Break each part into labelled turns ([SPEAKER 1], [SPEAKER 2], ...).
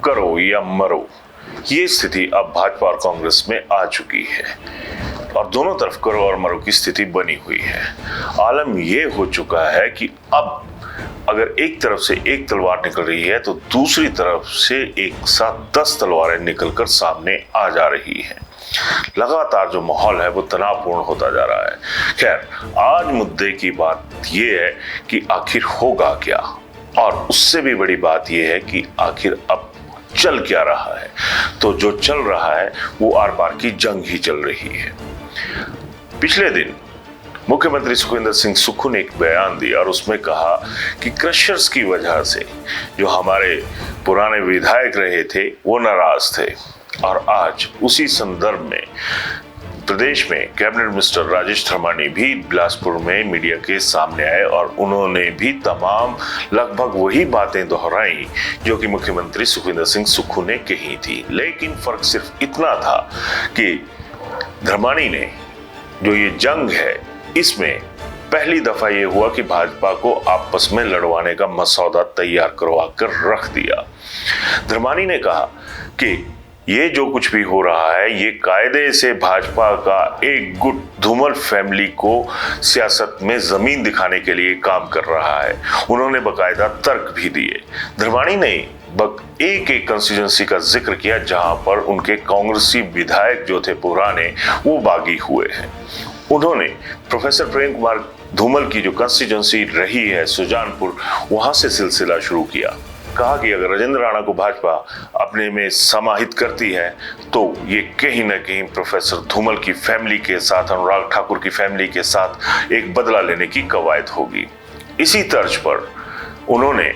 [SPEAKER 1] करो या मरो, ये स्थिति अब भाजपा और कांग्रेस में आ चुकी है और दोनों तरफ करो और मरो की स्थिति बनी हुई है। आलम यह हो चुका है कि अब अगर एक तरफ से एक तलवार निकल रही है तो दूसरी तरफ से एक साथ 10 तलवारें निकलकर सामने आ जा रही हैं। लगातार जो माहौल है वो तनावपूर्ण होता जा रहा है। खैर, आज मुद्दे की बात यह है कि आखिर होगा क्या, और उससे भी बड़ी बात यह है कि आखिर अब चल क्या रहा है। तो जो चल रहा है वो आर पार की जंग ही चल रही है। पिछले दिन मुख्यमंत्री सुखविंदर सिंह सुक्खू ने एक बयान दिया और उसमें कहा कि क्रशर्स की वजह से जो हमारे पुराने विधायक रहे थे वो नाराज थे। और आज उसी संदर्भ में प्रदेश में कैबिनेट मिनिस्टर राजेश धर्मानी भी बिलासपुर में मीडिया के सामने आए और उन्होंने भी तमाम लगभग वही बातें दोहराई जो कि मुख्यमंत्री सुखविंदर सिंह सुक्खू ने कही थी। लेकिन फर्क सिर्फ इतना था कि धर्मानी ने जो ये जंग है इसमें पहली दफा ये हुआ कि भाजपा को आपस में लड़वाने का मसौदा तैयार करवा कर रख दिया। धर्मानी ने कहा कि ये जो कुछ भी हो रहा है ये कायदे से भाजपा का एक गुट धूमल फैमिली को सियासत में जमीन दिखाने के लिए काम कर रहा है। उन्होंने बकायदा तर्क भी दिए। धर्मानी ने एक कंस्टिट्यूएंसी का जिक्र किया जहां पर उनके कांग्रेसी विधायक जो थे पुराने वो बागी हुए हैं। उन्होंने प्रोफेसर प्रेम कुमार धूमल की जो कंस्टिट्यूएंसी रही है सुजानपुर, वहां से सिलसिला शुरू किया। कहा कि अगर राजेंद्र राणा को भाजपा अपने में समाहित करती है तो ये कहीं ना कहीं प्रोफेसर धूमल की फैमिली के साथ, अनुराग ठाकुर की फैमिली के साथ एक बदला लेने की कवायद होगी। इसी तर्ज पर उन्होंने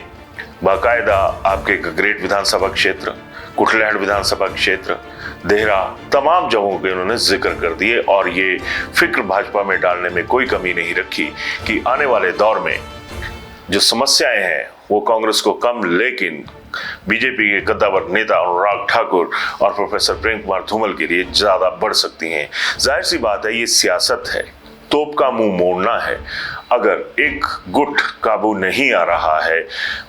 [SPEAKER 1] बाकायदा आपके गगरेट विधानसभा क्षेत्र, कुटलैहड़ विधानसभा क्षेत्र, देहरा, तमाम जगहों के उन्होंने जिक्र कर दिए और ये फिक्र भाजपा में डालने में कोई कमी नहीं रखी कि आने वाले दौर में जो समस्याएं हैं वो कांग्रेस को कम, लेकिन बीजेपी के कद्दावर नेता अनुराग ठाकुर और प्रोफेसर प्रेम कुमार धूमल के लिए ज्यादा बढ़ सकती हैं। जाहिर सी बात है, ये सियासत है, तोप का मुंह मोड़ना है। अगर एक गुट काबू नहीं आ रहा है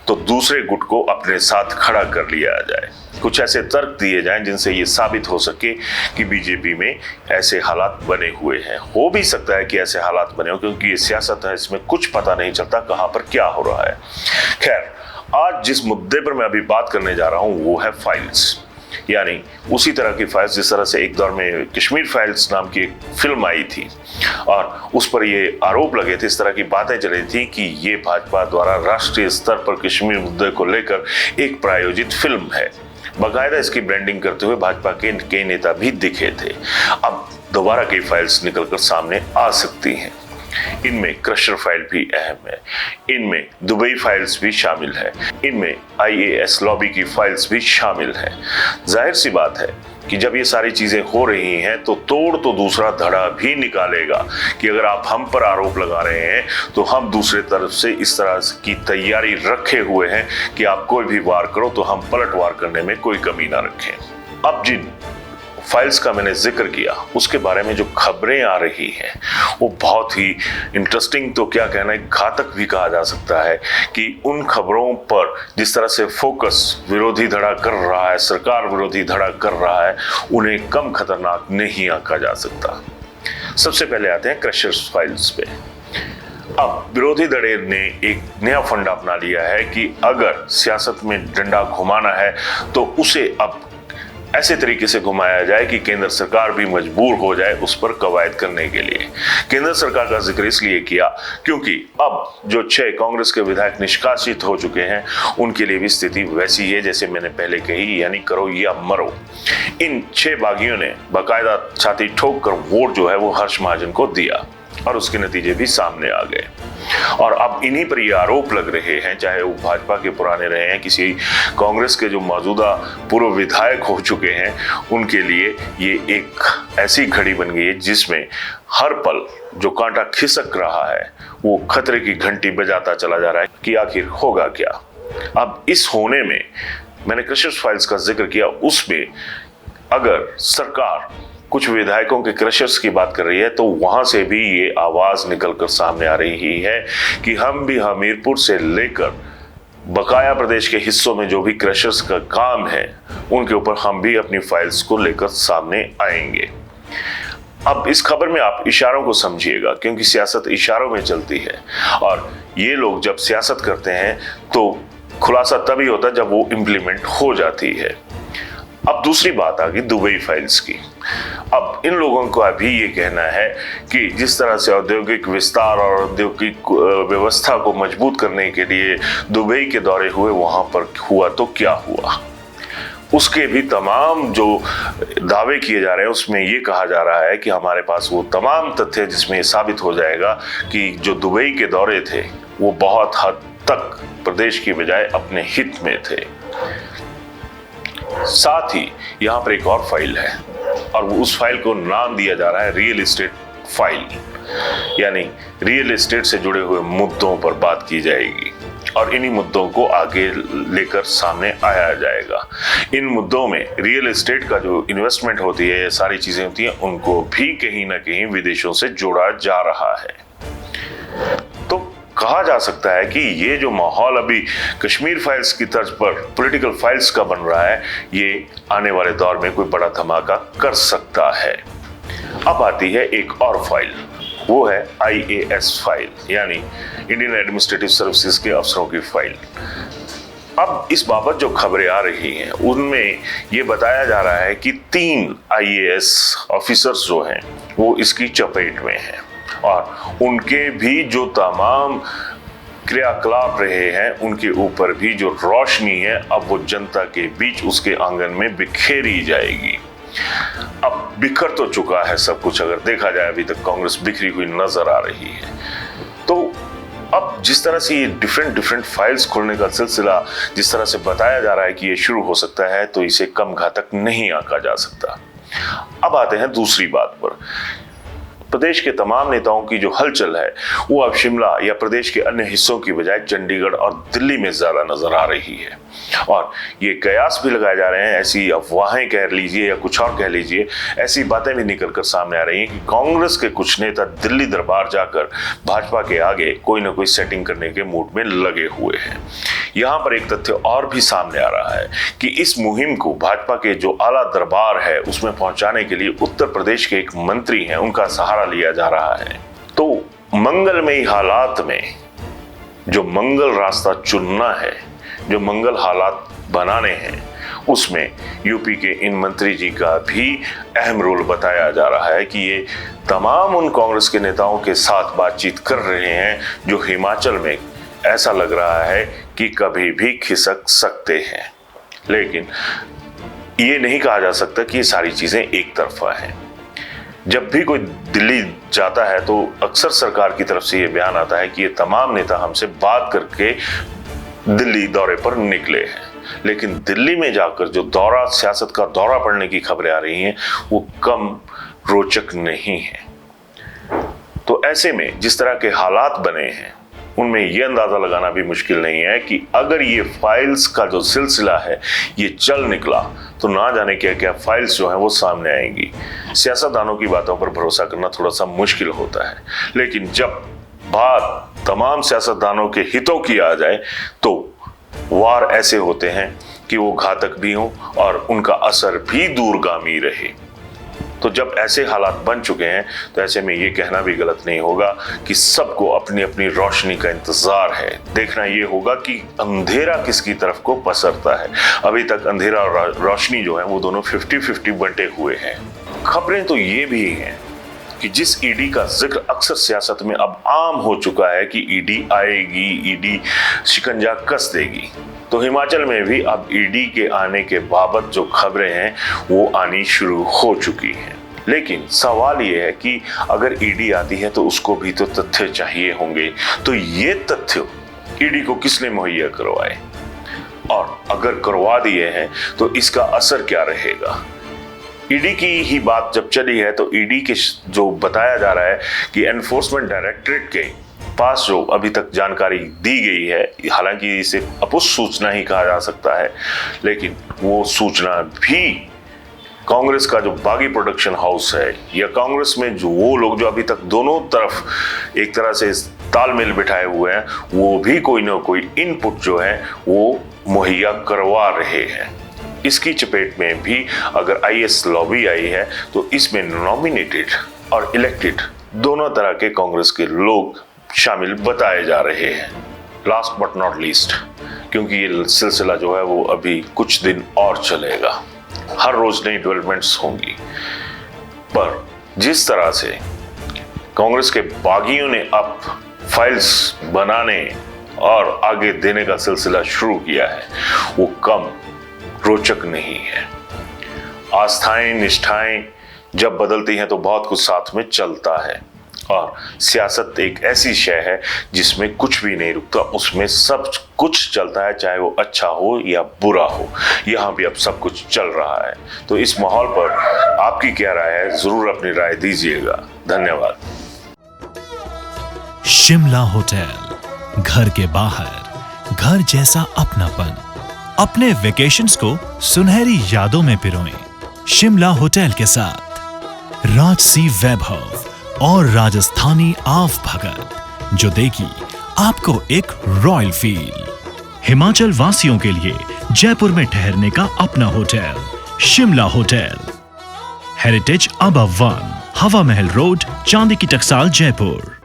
[SPEAKER 1] तो दूसरे गुट को अपने साथ खड़ा कर लिया जाए। कुछ ऐसे तर्क दिए जाएं जिनसे ये साबित हो सके कि बीजेपी में ऐसे हालात बने हुए हैं। हो भी सकता है कि ऐसे हालात बने हो क्योंकि ये सियासत है, इसमें कुछ पता नहीं चलता कहां पर क्या हो रहा है। खैर, आज जिस मुद्दे पर मैं अभी बात करने जा रहा हूं वो है फाइल्स, यानी उसी तरह की फाइल्स जिस तरह से एक दौर में कश्मीर फाइल्स नाम की एक फिल्म आई थी और उस पर ये आरोप लगे थे, इस तरह की बातें चली थी कि ये भाजपा द्वारा राष्ट्रीय स्तर पर कश्मीर मुद्दे को लेकर एक प्रायोजित फिल्म है। बाकायदा इसकी ब्रांडिंग करते हुए भाजपा के कई नेता भी दिखे थे। अब दोबारा की फाइल्स निकलकर सामने आ सकती हैं। इनमें क्रशर फाइल भी अहम है, इनमें दुबई फाइल्स भी शामिल है, इनमें आईएएस लॉबी की फाइल्स भी शामिल है। जाहिर सी बात है कि जब ये सारी चीजें हो रही हैं तो तोड़ तो दूसरा धड़ा भी निकालेगा कि अगर आप हम पर आरोप लगा रहे हैं तो हम दूसरे तरफ से इस तरह की तैयारी रखे हुए हैं कि आप कोई भी वार करो तो हम पलटवार करने में कोई कमी ना रखें। अब जिन फाइल्स का मैंने जिक्र किया उसके बारे में जो खबरें आ रही हैं वो बहुत ही इंटरेस्टिंग, तो क्या कहना है, घातक भी कहा जा सकता है कि उन खबरों पर जिस तरह से फोकस विरोधी धड़ा कर रहा है, सरकार विरोधी धड़ा कर रहा है, उन्हें कम खतरनाक नहीं आंका जा सकता। सबसे पहले आते हैं क्रशर्स फाइल्स पे। अब विरोधी धड़े ने एक नया फंडा अपना लिया है कि अगर सियासत में डंडा घुमाना है तो उसे अब ऐसे तरीके से घुमाया जाए कि केंद्र सरकार भी मजबूर हो जाए उस पर कवायद करने के लिए। केंद्र सरकार का जिक्र इसलिए किया क्योंकि अब जो 6 कांग्रेस के विधायक निष्कासित हो चुके हैं उनके लिए भी स्थिति वैसी है जैसे मैंने पहले कही, यानी करो या मरो। इन 6 बागियों ने बाकायदा छाती ठोक कर वोट जो है वो हर्ष महाजन को दिया और उसके नतीजे भी सामने आ गए। और अब इन्हीं पर ये आरोप लग रहे हैं, चाहे वो भाजपा के पुराने रहे हैं, किसी कांग्रेस के जो मौजूदा पूर्व विधायक हो चुके हैं, उनके लिए ये एक ऐसी घड़ी बन गई है जिसमें हर पल जो कांटा खिसक रहा है वो खतरे की घंटी बजाता चला जा रहा है कि आखिर होगा क्या। अब इस होने में मैंने क्रशर्स फाइल्स का जिक्र किया, उसमें अगर सरकार कुछ विधायकों के क्रशर्स की बात कर रही है तो वहां से भी ये आवाज निकलकर सामने आ रही है कि हम भी हमीरपुर से लेकर बकाया प्रदेश के हिस्सों में जो भी क्रशर्स का काम है उनके ऊपर हम भी अपनी फाइल्स को लेकर सामने आएंगे। अब इस खबर में आप इशारों को समझिएगा, क्योंकि सियासत इशारों में चलती है और ये लोग जब सियासत करते हैं तो खुलासा तभी होता है जब वो इम्प्लीमेंट हो जाती है। अब दूसरी बात आ गई दुबई फाइल्स की। अब इन लोगों का भी ये कहना है कि जिस तरह से औद्योगिक विस्तार और औद्योगिक व्यवस्था को मजबूत करने के लिए दुबई के दौरे हुए, वहां पर हुआ तो क्या हुआ, उसके भी तमाम जो दावे किए जा रहे हैं उसमें ये कहा जा रहा है कि हमारे पास वो तमाम तथ्य जिसमें ये साबित हो जाएगा कि जो दुबई के दौरे थे वो बहुत हद तक प्रदेश की बजाय अपने हित में थे। साथ ही यहाँ पर एक और फाइल है और उस फाइल को नाम दिया जा रहा है रियल एस्टेट फाइल, यानी रियल एस्टेट से जुड़े हुए मुद्दों पर बात की जाएगी और इन्हीं मुद्दों को आगे लेकर सामने आया जाएगा। इन मुद्दों में रियल एस्टेट का जो इन्वेस्टमेंट होती है, ये सारी चीजें होती हैं, उनको भी कहीं ना कहीं विदेशों से जोड़ा जा रहा है। तो कहा जा सकता है कि ये जो माहौल अभी कश्मीर फाइल्स की तर्ज पर पॉलिटिकल फाइल्स का बन रहा है, ये आने वाले दौर में कोई बड़ा धमाका कर सकता है। अब आती है एक और फाइल, वो है IAS फाइल, यानी इंडियन एडमिनिस्ट्रेटिव सर्विसेज के अफसरों की फाइल। अब इस बाबत जो खबरें आ रही हैं उनमें ये बताया जा रहा है कि 3 IAS ऑफिसर्स जो हैं वो इसकी चपेट में हैं और उनके भी जो तमाम क्रियाकलाप रहे हैं उनके ऊपर भी जो रोशनी है अब वो जनता के बीच उसके आंगन में बिखेरी जाएगी। अब बिखर तो चुका है सब कुछ, अगर देखा जाए अभी तक कांग्रेस बिखरी हुई नजर आ रही है। तो अब जिस तरह से ये डिफरेंट फाइल्स खोलने का सिलसिला जिस तरह से बताया जा रहा है कि ये शुरू हो सकता है, तो इसे कम घातक नहीं आंका जा सकता। अब आते हैं दूसरी बात पर। प्रदेश के तमाम नेताओं की जो हलचल है वो अब शिमला या प्रदेश के अन्य हिस्सों की बजाय चंडीगढ़ और दिल्ली में ज्यादा नजर आ रही है और ये कयास भी लगाए जा रहे हैं, ऐसी अफवाहें कह लीजिए या कुछ और कह लीजिए, ऐसी बातें भी निकल कर सामने आ रही हैं कि कांग्रेस के कुछ नेता दिल्ली दरबार जाकर भाजपा के आगे कोई ना कोई सेटिंग करने के मूड में लगे हुए हैं। यहाँ पर एक तथ्य और भी सामने आ रहा है कि इस मुहिम को भाजपा के जो आला दरबार है उसमें पहुंचाने के लिए उत्तर प्रदेश के एक मंत्री हैं, उनका सहारा लिया जा रहा है। तो मंगलमयी हालात में जो मंगल रास्ता चुनना है, जो मंगल हालात बनाने हैं, उसमें यूपी के इन मंत्री जी का भी अहम रोल बताया जा रहा है कि ये तमाम उन कांग्रेस के नेताओं के साथ बातचीत कर रहे हैं जो हिमाचल में ऐसा लग रहा है कि कभी भी खिसक सकते हैं। लेकिन ये नहीं कहा जा सकता कि ये सारी चीजें एक तरफा हैं। जब भी कोई दिल्ली जाता है तो अक्सर सरकार की तरफ से ये बयान आता है कि ये तमाम नेता हमसे बात करके दिल्ली दौरे पर निकले हैं, लेकिन दिल्ली में जाकर जो दौरा, सियासत का दौरा पड़ने की खबरें आ रही हैं वो कम रोचक नहीं है। तो ऐसे में जिस तरह के हालात बने हैं उनमें यह अंदाजा लगाना भी मुश्किल नहीं है कि अगर ये फाइल्स का जो सिलसिला है ये चल निकला तो ना जाने क्या क्या फाइल्स जो हैं वो सामने आएंगी। सियासतदानों की बातों पर भरोसा करना थोड़ा सा मुश्किल होता है, लेकिन जब बात तमाम सियासतदानों के हितों की आ जाए तो वार ऐसे होते हैं कि वो घातक भी हों और उनका असर भी दूरगामी रहे। तो जब ऐसे हालात बन चुके हैं तो ऐसे में ये कहना भी गलत नहीं होगा कि सबको अपनी अपनी रोशनी का इंतजार है। देखना ये होगा कि अंधेरा किसकी तरफ को पसरता है। अभी तक अंधेरा और रोशनी जो है वो दोनों 50-50 बंटे हुए हैं। खबरें तो ये भी हैं कि जिस ईडी का जिक्र अक्सर सियासत में अब आम हो चुका है कि ईडी आएगी, ईडी शिकंजा कस देगी, तो हिमाचल में भी अब ईडी के आने के बाबत जो खबरें हैं वो आनी शुरू हो चुकी हैं। लेकिन सवाल ये है कि अगर ईडी आती है तो उसको भी तो तथ्य चाहिए होंगे, तो ये तथ्य ईडी को किसने मुहैया करवाए, और अगर करवा दिए हैं तो इसका असर क्या रहेगा। ईडी की ही बात जब चली है तो ईडी के जो बताया जा रहा है कि एनफोर्समेंट डायरेक्टरेट के पास जो अभी तक जानकारी दी गई है, हालांकि इसे अपुष्ट सूचना ही कहा जा सकता है, लेकिन वो सूचना भी कांग्रेस का जो बागी प्रोडक्शन हाउस है या कांग्रेस में जो वो लोग जो अभी तक दोनों तरफ एक तरह से तालमेल बिठाए हुए हैं, वो भी कोई ना कोई इनपुट जो है वो मुहैया करवा रहे हैं। इसकी चपेट में भी अगर आईएस लॉबी आई है तो इसमें नॉमिनेटेड और इलेक्टेड दोनों तरह के कांग्रेस के लोग शामिल बताए जा रहे हैं। लास्ट बट नॉट लीस्ट, क्योंकि ये सिलसिला जो है वो अभी कुछ दिन और चलेगा, हर रोज नई डेवलपमेंट्स होंगी। पर जिस तरह से कांग्रेस के बागियों ने अब फाइल्स बनाने और आगे देने का सिलसिला शुरू किया है, वो कम रोचक नहीं है। आस्थाएं निष्ठाएं जब बदलती हैं तो बहुत कुछ साथ में चलता है, और सियासत एक ऐसी शय है जिसमें कुछ भी नहीं रुकता, उसमें सब कुछ चलता है, चाहे वो अच्छा हो या बुरा हो। यहाँ भी अब सब कुछ चल रहा है। तो इस माहौल पर आपकी क्या राय है, जरूर अपनी राय दीजिएगा। धन्यवाद।
[SPEAKER 2] शिमला होटल, घर के बाहर घर जैसा अपनापन। अपने वेकेशंस को सुनहरी यादों में पिरोएं शिमला होटल के साथ। राजसी वैभव और राजस्थानी आव भगत, जो देगी आपको एक रॉयल फील। हिमाचल वासियों के लिए जयपुर में ठहरने का अपना hotel, Shimla hotel. Heritage above 1, हवा महल रोड, चांदी की टकसाल, जयपुर।